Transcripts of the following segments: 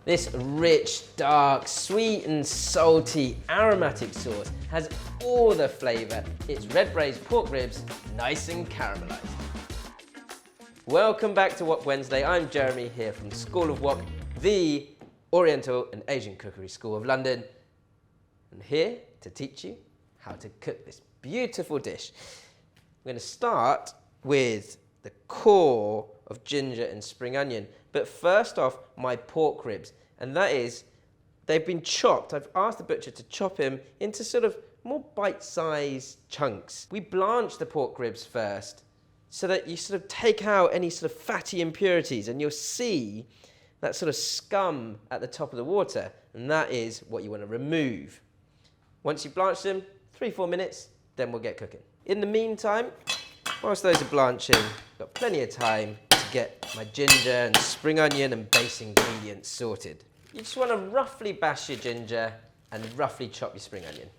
This rich, dark, sweet and salty aromatic sauce has all the flavour. It's red braised pork ribs, nice and caramelised. Welcome back to Wok Wednesday. I'm Jeremy here from the School of Wok, the Oriental and Asian Cookery School of London. And here to teach you how to cook this beautiful dish. We're going to start with the core of ginger and spring onion. But first off, my pork ribs. And that is, they've been chopped. I've asked the butcher to chop them into sort of more bite-sized chunks. We blanch the pork ribs first so that you sort of take out any sort of fatty impurities, and you'll see that sort of scum at the top of the water, and that is what you want to remove. Once you've blanched them, 3-4 minutes, then we'll get cooking. In the meantime, whilst those are blanching, I've got plenty of time to get my ginger and spring onion and base ingredients sorted. You just want to roughly bash your ginger and roughly chop your spring onion.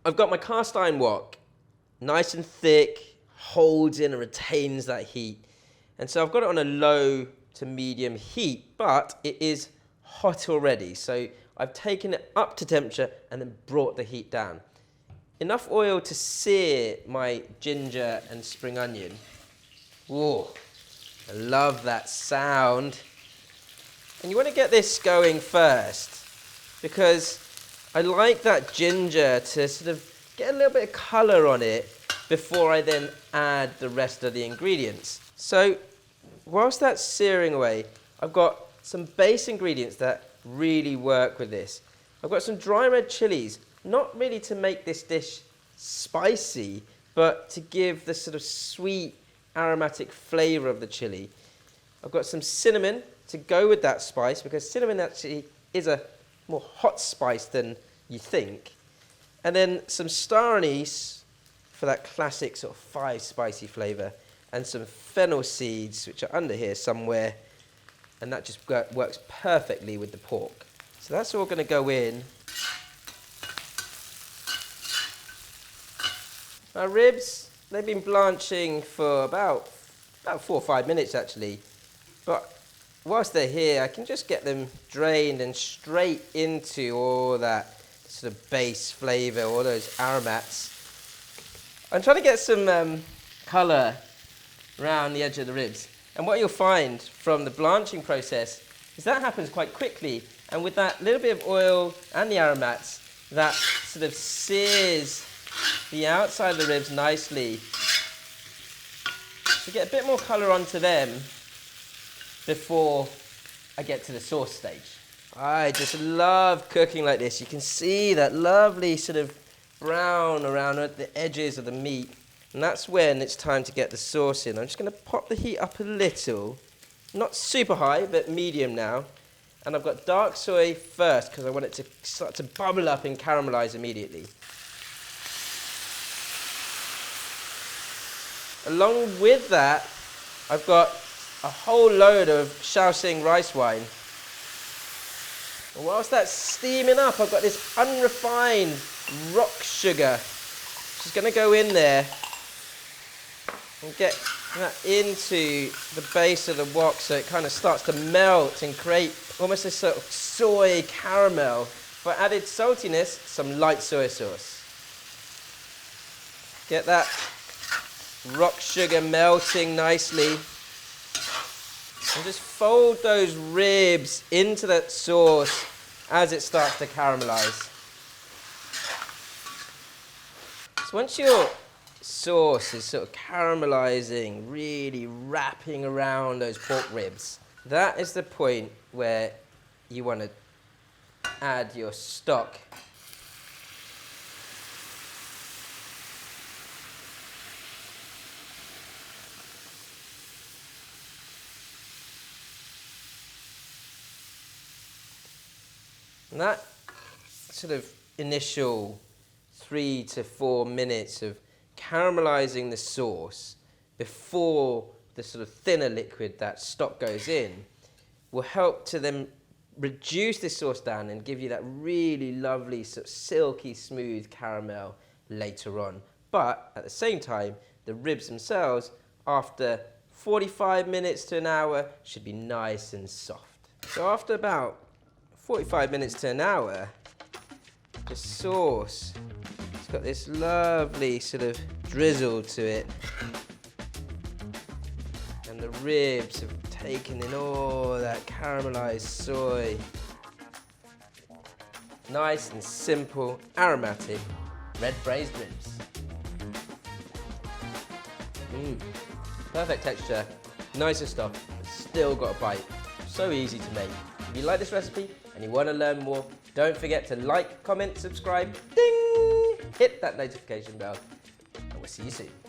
I've got my cast iron wok, nice and thick, holds in and retains that heat. And so I've got it on a low to medium heat, but it is hot already. So I've taken it up to temperature and then brought the heat down. Enough oil to sear my ginger and spring onion. Whoa, I love that sound. And you want to get this going first because I like that ginger to sort of get a little bit of colour on it before I then add the rest of the ingredients. So whilst that's searing away, I've got some base ingredients that really work with this. I've got some dry red chilies, not really to make this dish spicy, but to give the sort of sweet aromatic flavour of the chili. I've got some cinnamon to go with that spice, because cinnamon actually is a more hot spice than you think. And then some star anise for that classic sort of 5 spicy flavour, and some fennel seeds, which are under here somewhere, and that just works perfectly with the pork. So that's all going to go in. Our ribs, they've been blanching for about 4 or 5 minutes actually. But whilst they're here, I can just get them drained and straight into all that sort of base flavour, all those aromats. I'm trying to get some colour around the edge of the ribs. And what you'll find from the blanching process is that happens quite quickly. And with that little bit of oil and the aromats, that sort of sears the outside of the ribs nicely. So get a bit more colour onto them before I get to the sauce stage. I just love cooking like this. You can see that lovely sort of brown around at the edges of the meat. And that's when it's time to get the sauce in. I'm just going to pop the heat up a little. Not super high, but medium now. And I've got dark soy first because I want it to start to bubble up and caramelise immediately. Along with that, I've got a whole load of Shaoxing rice wine. And whilst that's steaming up, I've got this unrefined rock sugar, which is going to go in there and get that into the base of the wok so it kind of starts to melt and create almost a sort of soy caramel. For added saltiness, some light soy sauce. Get that rock sugar melting nicely. And just fold those ribs into that sauce as it starts to caramelise. So once your sauce is sort of caramelising, really wrapping around those pork ribs, that is the point where you want to add your stock. And that sort of initial 3 to 4 minutes of caramelizing the sauce before the sort of thinner liquid, that stock, goes in will help to then reduce this sauce down and give you that really lovely sort of silky smooth caramel later on. But at the same time, the ribs themselves, after 45 minutes to an hour, should be nice and soft. So after about 45 minutes to an hour, the sauce, it's got this lovely sort of drizzle to it. And the ribs have taken in all that caramelized soy. Nice and simple, aromatic red braised ribs. Perfect texture, nice and stuff, but still got a bite. So easy to make. If you like this recipe and you want to learn more, don't forget to like, comment, subscribe, ding, hit that notification bell, and we'll see you soon.